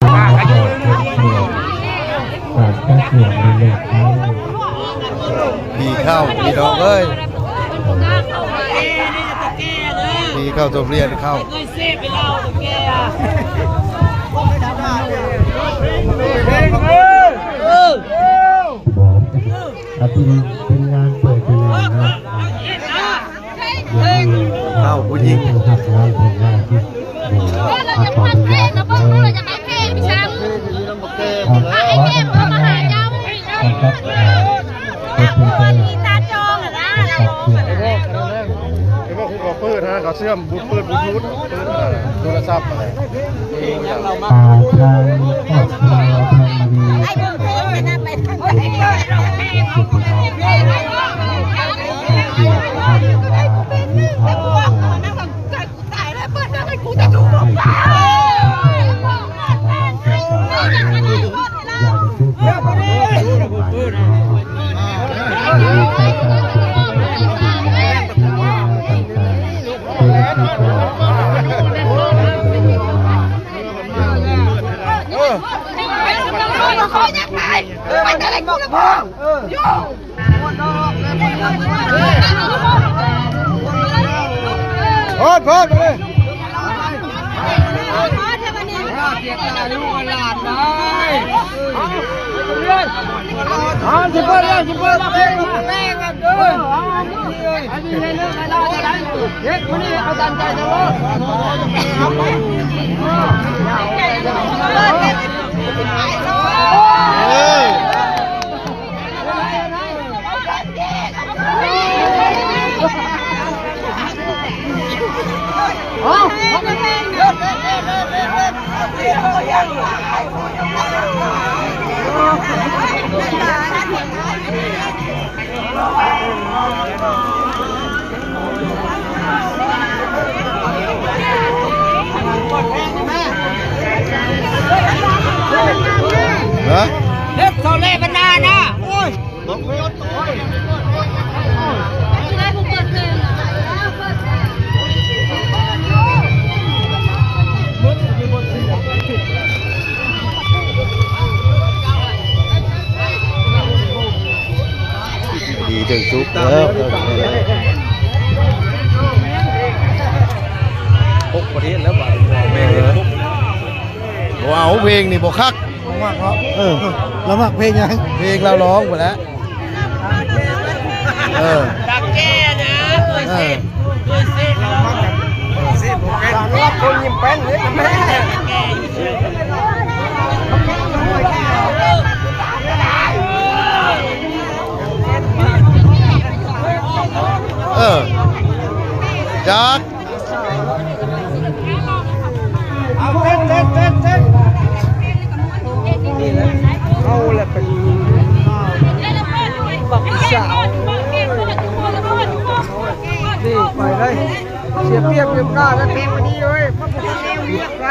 ผีเข้าพี่น้องเอ้ยผีเข้าตัวเรียนเข้าเป็นงานเปิดกันเลยนะเข้าผู้หญิงครับงานผมงานที่อาขออนุญาตเลยครับนะครับเป็นตาจองนะเขาเปิดฮะเขาเชื่อมบูทเปิดบูทูธโทรศัพท์อะไรทางครอบครัวทางมาดีโพดเลยจิบเปิ้ลเพลงแรกกันด้วยอันนี้เรื่องอะไรเด็กคนนี้เอาตามใจจะรู้เล็บโซเล่บรรดานะโอ้ยดีถึงซุปพกประเทศแล้วบ่เอาเพลงนี่บอกคักมากครับแล้วมากเพลงยังเพลงเราร้องหมดแล้วตักแก่นะตัวเส้นเราเส้นผมเป็นรับคนยิ้มแป้นเลยแม่จักเอาเต้นเอาแหละเป็นบักสาวนี่ไปเลยเสียเปรียบเรียบหน้าแล้วเพลงวันนี้เลยเพราะผมเสียเปรียบไร